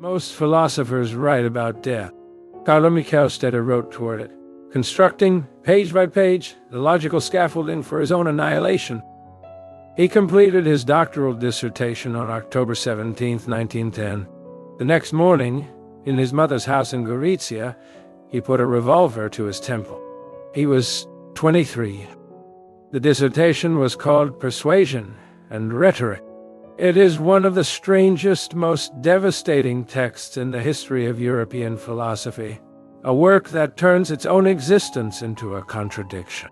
Most philosophers write about death. Carlo Michelstaedter wrote toward it, constructing, page by page, the logical scaffolding for his own annihilation. He completed his doctoral dissertation on October 17, 1910. The next morning, in his mother's house in Gorizia, he put a revolver to his temple. He was 23. The dissertation was called Persuasion and Rhetoric. It is one of the strangest, most devastating texts in the history of European philosophy, a work that turns its own existence into a contradiction.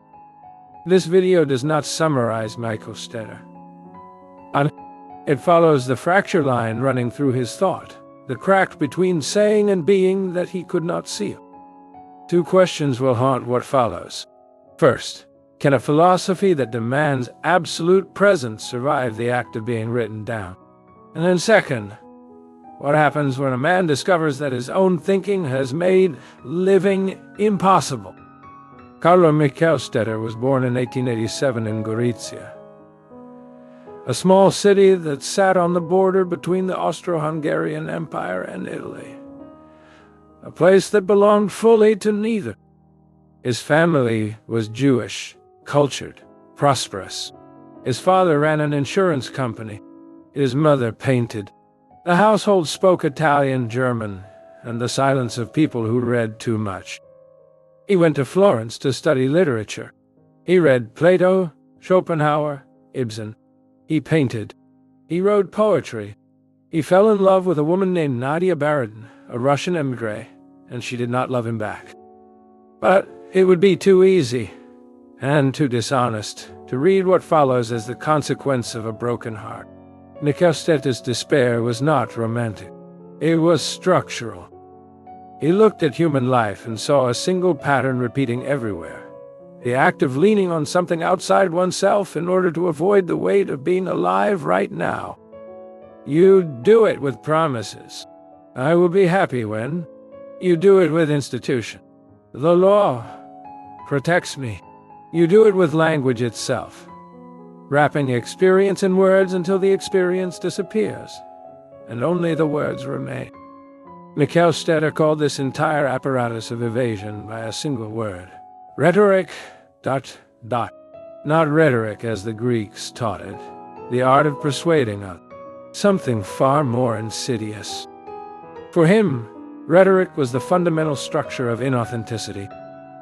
This video does not summarize Michelstaedter. It follows the fracture line running through his thought, the crack between saying and being that he could not see. Two questions will haunt what follows. First, can a philosophy that demands absolute presence survive the act of being written down? And then second, what happens when a man discovers that his own thinking has made living impossible? Carlo Michelstaedter was born in 1887 in Gorizia, a small city that sat on the border between the Austro-Hungarian Empire and Italy, a place that belonged fully to neither. His family was Jewish, cultured, prosperous. His father ran an insurance company. His mother painted. The household spoke Italian, German, and the silence of people who read too much. He went to Florence to study literature. He read Plato, Schopenhauer, Ibsen. He painted. He wrote poetry. He fell in love with a woman named Nadia Baradin, a Russian émigré, and she did not love him back. But it would be too easy, and too dishonest, to read what follows as the consequence of a broken heart. Michelstaedter's despair was not romantic. It was structural. He looked at human life and saw a single pattern repeating everywhere. The act of leaning on something outside oneself in order to avoid the weight of being alive right now. You do it with promises. I will be happy when. You do it with institution. The law protects me. You do it with language itself, wrapping experience in words until the experience disappears, and only the words remain. Michelstaedter called this entire apparatus of evasion by a single word: rhetoric, ... Not rhetoric as the Greeks taught it, the art of persuading others, something far more insidious. For him, rhetoric was the fundamental structure of inauthenticity.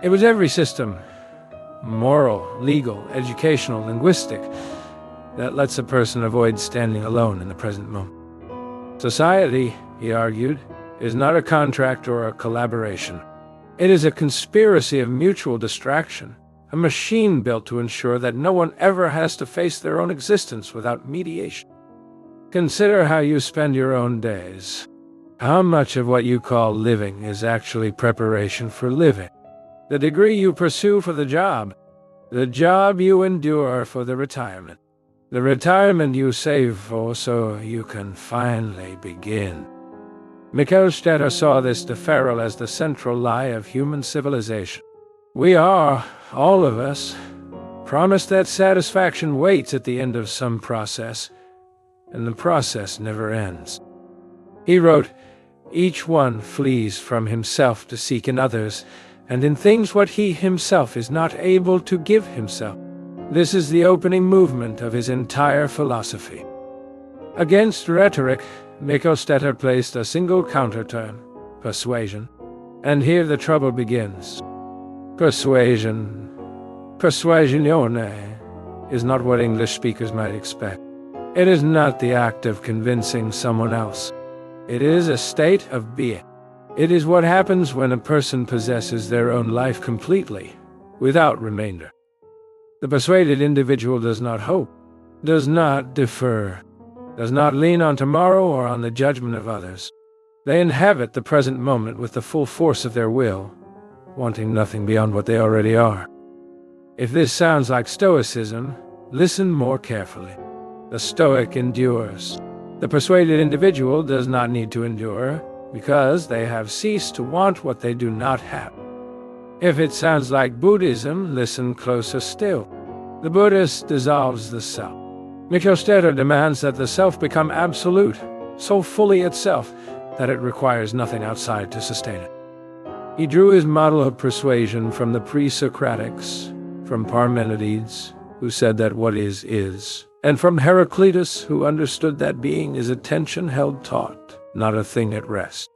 It was every system, moral, legal, educational, linguistic, that lets a person avoid standing alone in the present moment. Society, he argued, is not a contract or a collaboration. It is a conspiracy of mutual distraction, a machine built to ensure that no one ever has to face their own existence without mediation. Consider how you spend your own days. How much of what you call living is actually preparation for living? The degree you pursue for the job you endure for the retirement you save for so you can finally begin. Michelstaedter saw this deferral as the central lie of human civilization. We are, all of us, promised that satisfaction waits at the end of some process, and the process never ends. He wrote, "Each one flees from himself to seek in others, and in things what he himself is not able to give himself." This is the opening movement of his entire philosophy. Against rhetoric, Michelstaedter placed a single counterterm, persuasion. And here the trouble begins. Persuasione, is not what English speakers might expect. It is not the act of convincing someone else. It is a state of being. It is what happens when a person possesses their own life completely, without remainder. The persuaded individual does not hope, does not defer, does not lean on tomorrow or on the judgment of others. They inhabit the present moment with the full force of their will, wanting nothing beyond what they already are. If this sounds like Stoicism, listen more carefully. The Stoic endures. The persuaded individual does not need to endure, because they have ceased to want what they do not have. If it sounds like Buddhism, listen closer still. The Buddhist dissolves the self. Michelstaedter demands that the self become absolute, so fully itself, that it requires nothing outside to sustain it. He drew his model of persuasion from the pre-Socratics, from Parmenides, who said that what is, and from Heraclitus, who understood that being is a tension held taut, not a thing at rest.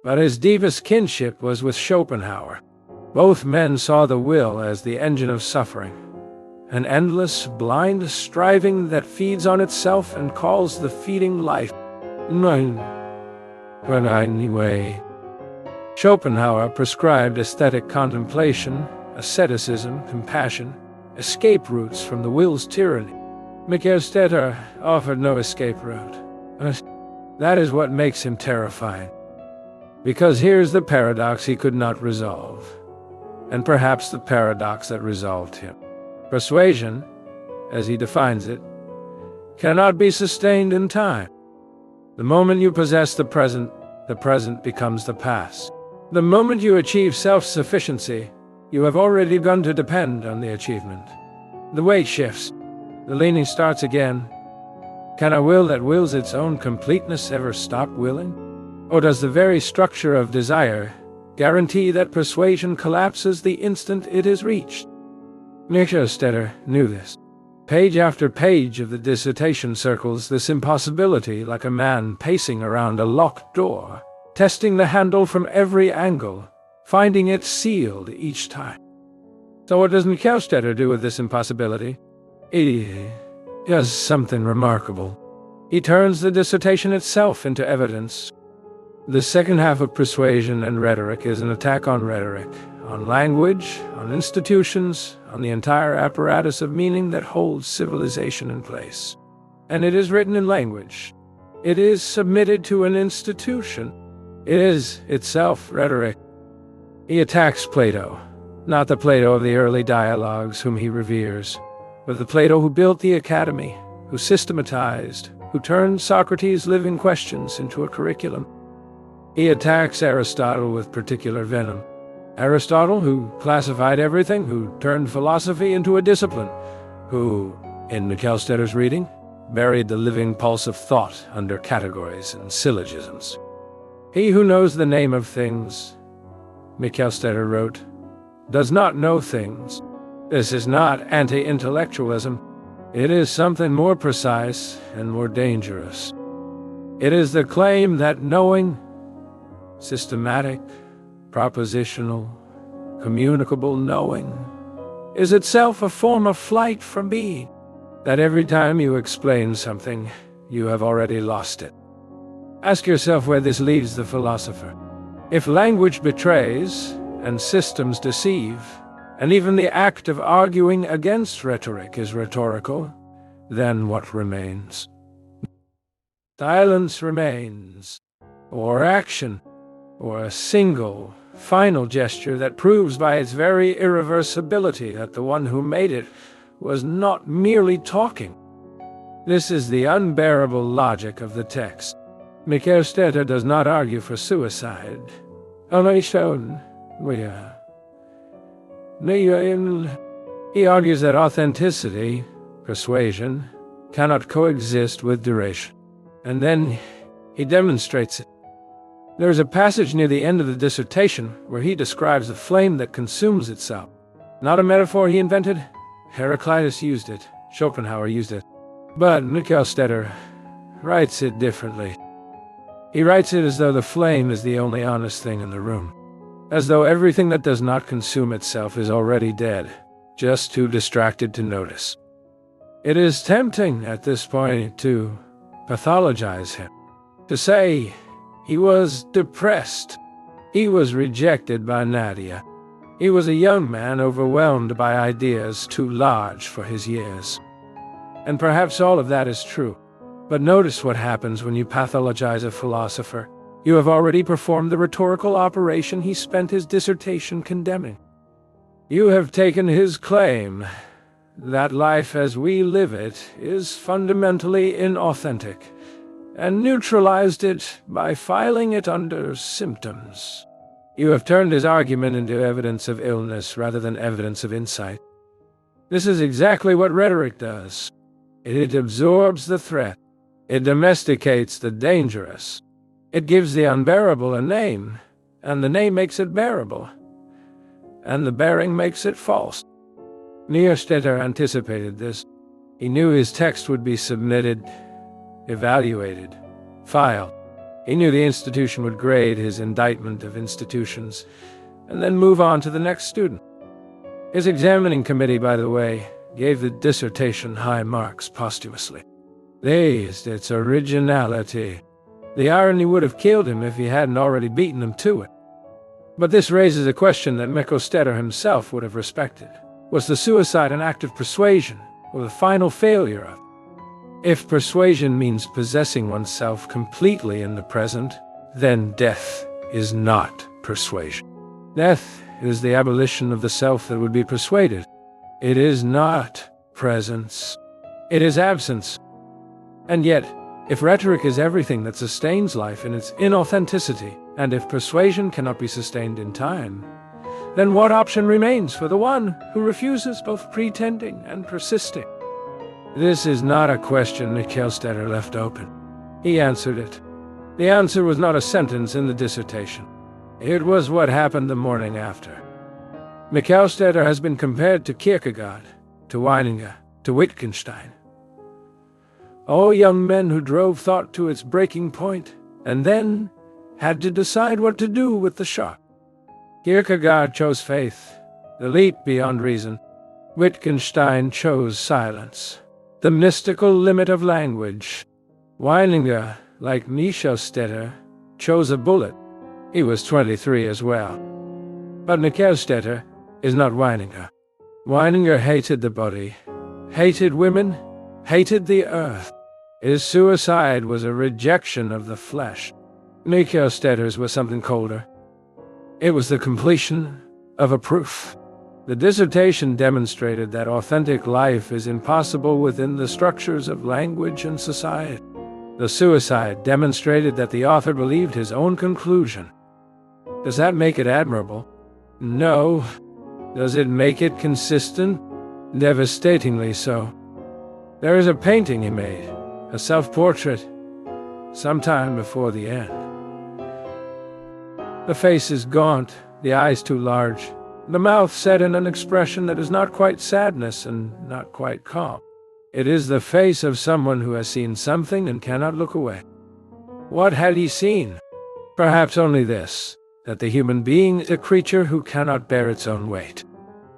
But his deepest kinship was with Schopenhauer. Both men saw the will as the engine of suffering, an endless, blind striving that feeds on itself and calls the feeding life. But anyway, Schopenhauer prescribed aesthetic contemplation, asceticism, compassion, escape routes from the will's tyranny. Michelstaedter offered no escape route. That is what makes him terrifying. Because here's the paradox he could not resolve, and perhaps the paradox that resolved him. Persuasion, as he defines it, cannot be sustained in time. The moment you possess the present becomes the past. The moment you achieve self-sufficiency, you have already begun to depend on the achievement. The weight shifts. The leaning starts again. Can a will that wills its own completeness ever stop willing? Or does the very structure of desire guarantee that persuasion collapses the instant it is reached? Michelstaedter knew this. Page after page of the dissertation circles this impossibility like a man pacing around a locked door, testing the handle from every angle, finding it sealed each time. So what does Michelstaedter do with this impossibility? He does something remarkable. He turns the dissertation itself into evidence. The second half of Persuasion and Rhetoric is an attack on rhetoric, on language, on institutions, on the entire apparatus of meaning that holds civilization in place. And it is written in language. It is submitted to an institution. It is itself rhetoric. He attacks Plato, not the Plato of the early dialogues whom he reveres, but the Plato who built the academy, who systematized, who turned Socrates' living questions into a curriculum. He attacks Aristotle with particular venom. Aristotle, who classified everything, who turned philosophy into a discipline, who, in Michelstaedter's reading, buried the living pulse of thought under categories and syllogisms. He who knows the name of things, Michelstaedter wrote, does not know things. This is not anti-intellectualism. It is something more precise and more dangerous. It is the claim that knowing, systematic, propositional, communicable knowing, is itself a form of flight from being. That every time you explain something, you have already lost it. Ask yourself where this leaves the philosopher. If language betrays, and systems deceive, and even the act of arguing against rhetoric is rhetorical, then what remains? Silence remains, or action, or a single, final gesture that proves by its very irreversibility that the one who made it was not merely talking. This is the unbearable logic of the text. Michelstaedter does not argue for suicide. He argues that authenticity, persuasion, cannot coexist with duration. And then he demonstrates it. There is a passage near the end of the dissertation where he describes the flame that consumes itself. Not a metaphor he invented. Heraclitus used it. Schopenhauer used it. But Michelstaedter writes it differently. He writes it as though the flame is the only honest thing in the room. As though everything that does not consume itself is already dead, just too distracted to notice. It is tempting at this point to pathologize him, to say he was depressed. He was rejected by Nadia. He was a young man overwhelmed by ideas too large for his years. And perhaps all of that is true. But notice what happens when you pathologize a philosopher. You have already performed the rhetorical operation he spent his dissertation condemning. You have taken his claim that life as we live it is fundamentally inauthentic, and neutralized it by filing it under symptoms. You have turned his argument into evidence of illness rather than evidence of insight. This is exactly what rhetoric does. It absorbs the threat. It domesticates the dangerous. It gives the unbearable a name, and the name makes it bearable, and the bearing makes it false. Michelstaedter anticipated this. He knew his text would be submitted, evaluated, filed. He knew the institution would grade his indictment of institutions, and then move on to the next student. His examining committee, by the way, gave the dissertation high marks posthumously. They praised its originality. The irony would have killed him if he hadn't already beaten them to it. But this raises a question that Michelstaedter himself would have respected. Was the suicide an act of persuasion, or the final failure of it? If persuasion means possessing oneself completely in the present, then death is not persuasion. Death is the abolition of the self that would be persuaded. It is not presence. It is absence. And yet, if rhetoric is everything that sustains life in its inauthenticity, and if persuasion cannot be sustained in time, then what option remains for the one who refuses both pretending and persisting? This is not a question Michelstaedter left open. He answered it. The answer was not a sentence in the dissertation. It was what happened the morning after. Michelstaedter has been compared to Kierkegaard, to Weininger, to Wittgenstein. All young men who drove thought to its breaking point, and then had to decide what to do with the shock. Kierkegaard chose faith, the leap beyond reason. Wittgenstein chose silence, the mystical limit of language. Weininger, like Michelstaedter, chose a bullet. He was 23 as well. But Michelstaedter is not Weininger. Weininger hated the body, hated women, hated the earth. His suicide was a rejection of the flesh. Michelstaedter's was something colder. It was the completion of a proof. The dissertation demonstrated that authentic life is impossible within the structures of language and society. The suicide demonstrated that the author believed his own conclusion. Does that make it admirable? No. Does it make it consistent? Devastatingly so. There is a painting he made, a self-portrait, sometime before the end. The face is gaunt, the eyes too large, the mouth set in an expression that is not quite sadness and not quite calm. It is the face of someone who has seen something and cannot look away. What had he seen? Perhaps only this, that the human being is a creature who cannot bear its own weight.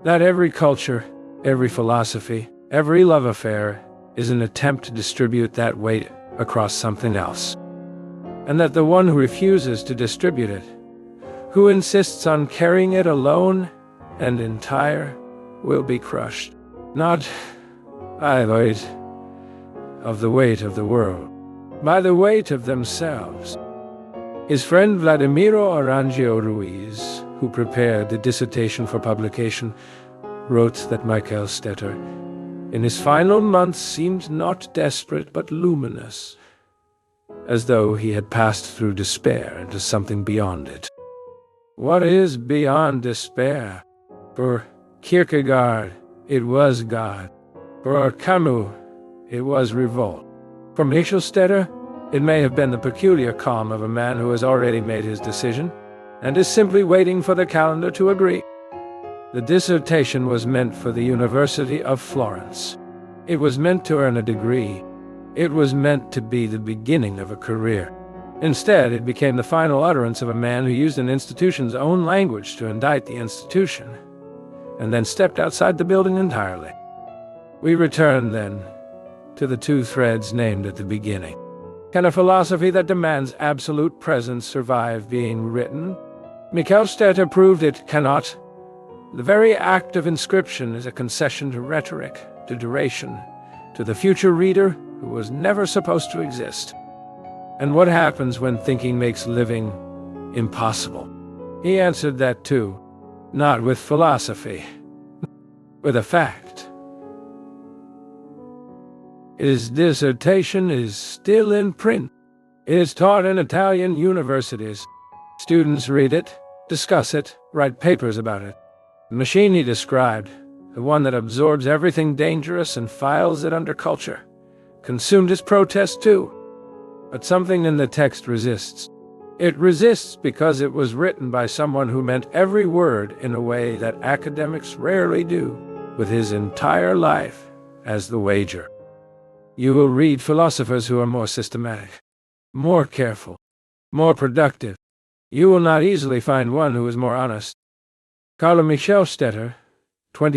That every culture, every philosophy, every love affair is an attempt to distribute that weight across something else. And that the one who refuses to distribute it, who insists on carrying it alone and entire, will be crushed, not by the weight of the world, by the weight of themselves. His friend Vladimiro Arangio Ruiz, who prepared the dissertation for publication, wrote that Michelstaedter, in his final months, seemed not desperate but luminous, as though he had passed through despair into something beyond it. What is beyond despair? For Kierkegaard, it was God. For Camus, it was revolt. For Michelstaedter, it may have been the peculiar calm of a man who has already made his decision, and is simply waiting for the calendar to agree. The dissertation was meant for the University of Florence. It was meant to earn a degree. It was meant to be the beginning of a career. Instead, it became the final utterance of a man who used an institution's own language to indict the institution, and then stepped outside the building entirely. We return, then, to the two threads named at the beginning. Can a philosophy that demands absolute presence survive being written? Michelstaedter proved it cannot. The very act of inscription is a concession to rhetoric, to duration, to the future reader who was never supposed to exist. And what happens when thinking makes living impossible? He answered that too, not with philosophy, with a fact. His dissertation is still in print. It is taught in Italian universities. Students read it, discuss it, write papers about it. The machine he described, the one that absorbs everything dangerous and files it under culture, consumed his protest too. But something in the text resists. It resists because it was written by someone who meant every word in a way that academics rarely do, with his entire life as the wager. You will read philosophers who are more systematic, more careful, more productive. You will not easily find one who is more honest. Carlo Michelstaedter, 20